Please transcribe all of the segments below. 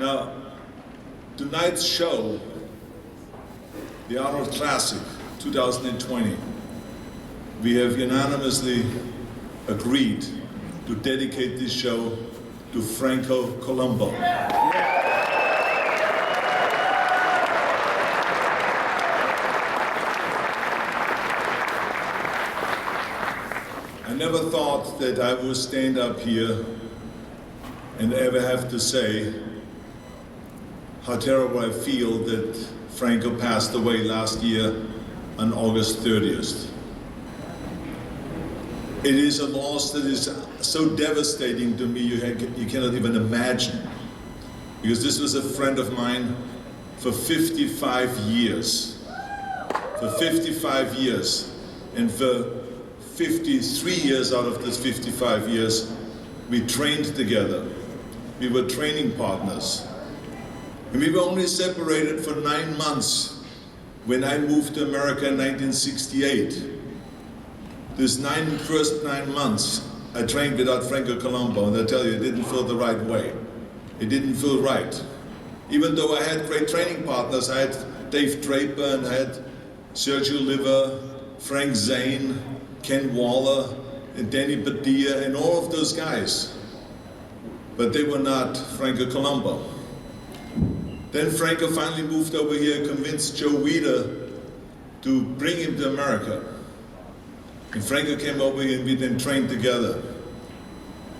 Now, tonight's show, the Arnold Classic 2020, we have unanimously agreed to dedicate this show to Franco Columbu. I never thought that I would stand up here and ever have to say how terrible I feel that Franco passed away last year on August 30th. It is a loss that is so devastating to me you cannot even imagine. Because this was a friend of mine for 55 years. For 55 years. And for 53 years out of those 55 years, we trained together. We were training partners. And we were only separated for 9 months when I moved to America in 1968. These first nine months, I trained without Franco Columbu, and I tell you, it didn't feel the right way. It didn't feel right. Even though I had great training partners, I had Dave Draper, and I had Sergio Liver, Frank Zane, Ken Waller, and Danny Padilla, and all of those guys. But they were not Franco Columbu. Then Franco finally moved over here, convinced Joe Weider to bring him to America. And Franco came over here and we then trained together.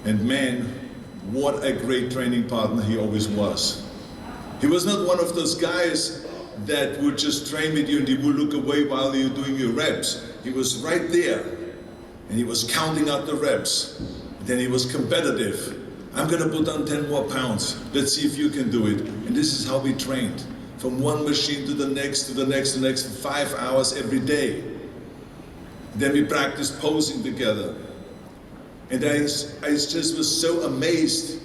And man, what a great training partner he always was. He was not one of those guys that would just train with you and he would look away while you're doing your reps. He was right there and he was counting out the reps. And then he was competitive. I'm gonna put on 10 more pounds. Let's see if you can do it. And this is how we trained. From one machine to the next, to the next, to the next, for 5 hours every day. Then we practiced posing together. And I just was so amazed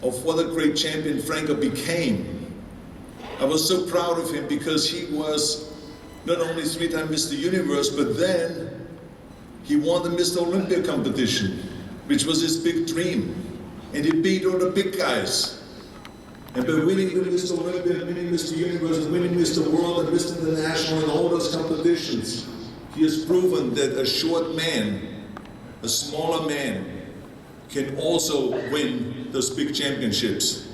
of what a great champion Franco became. I was so proud of him because he was not only 3-time Mr. Universe, but then he won the Mr. Olympia competition, which was his big dream. And he beat all the big guys. And by winning Mr. Olympia, winning Mr. Universe, and winning Mr. World, and Mr. International, and all those competitions, he has proven that a short man, a smaller man, can also win those big championships.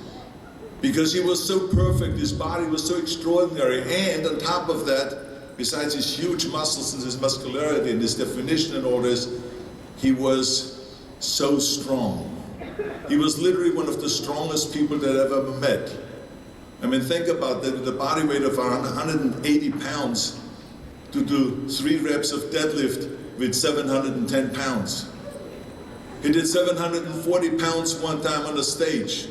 Because he was so perfect, his body was so extraordinary, and on top of that, besides his huge muscles and his muscularity and his definition and all this, he was so strong. He was literally one of the strongest people that I've ever met. I mean, think about that, with a body weight of around 180 pounds to do 3 reps of deadlift with 710 pounds. He did 740 pounds one time on the stage.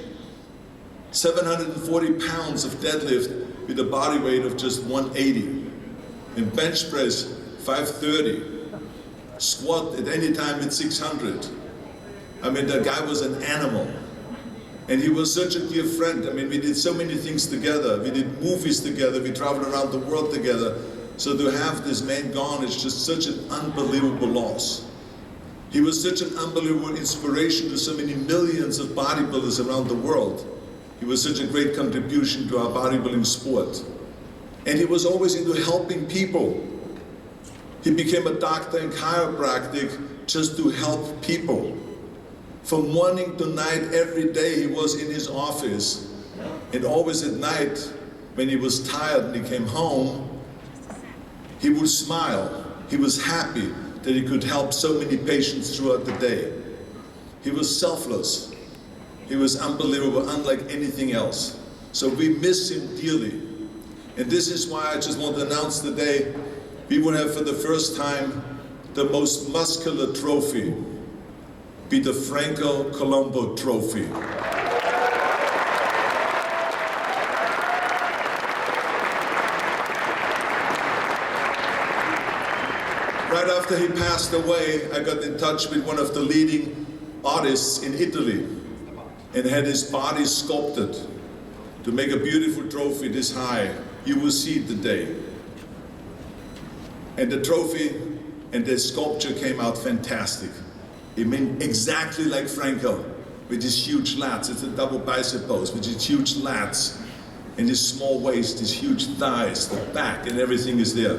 740 pounds of deadlift with a body weight of just 180. And bench press, 530. Squat at any time at 600. I mean, that guy was an animal. And he was such a dear friend. I mean, we did so many things together. We did movies together. We traveled around the world together. So to have this man gone is just such an unbelievable loss. He was such an unbelievable inspiration to so many millions of bodybuilders around the world. He was such a great contribution to our bodybuilding sport. And he was always into helping people. He became a doctor in chiropractic just to help people. From morning to night, every day he was in his office. And always at night, when he was tired and he came home, he would smile. He was happy that he could help so many patients throughout the day. He was selfless. He was unbelievable, unlike anything else. So we miss him dearly. And this is why I just want to announce today, we will have for the first time the most muscular trophy be the Franco Columbu Trophy. Right after he passed away, I got in touch with one of the leading artists in Italy and had his body sculpted to make a beautiful trophy this high. You will see it today. And the trophy and the sculpture came out fantastic. It meant exactly like Franco. with his huge lats. It's a double bicep pose with his huge lats and his small waist, his huge thighs, the back, and everything is there.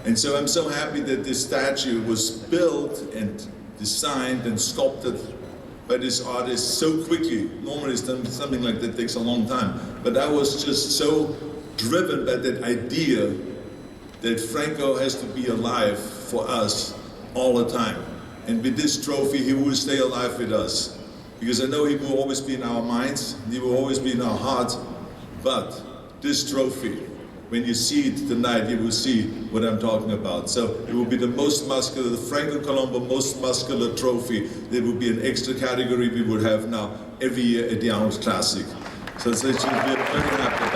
And so I'm so happy that this statue was built and designed and sculpted by this artist so quickly. Normally something like that takes a long time. But I was just so driven by that idea that Franco has to be alive for us all the time. And with this trophy, he will stay alive with us. Because I know he will always be in our minds, he will always be in our hearts. But this trophy, when you see it tonight, you will see what I'm talking about. So it will be the most muscular, the Franco Columbu most muscular trophy. There will be an extra category we would have now every year at the Arnold Classic. So we are very happy.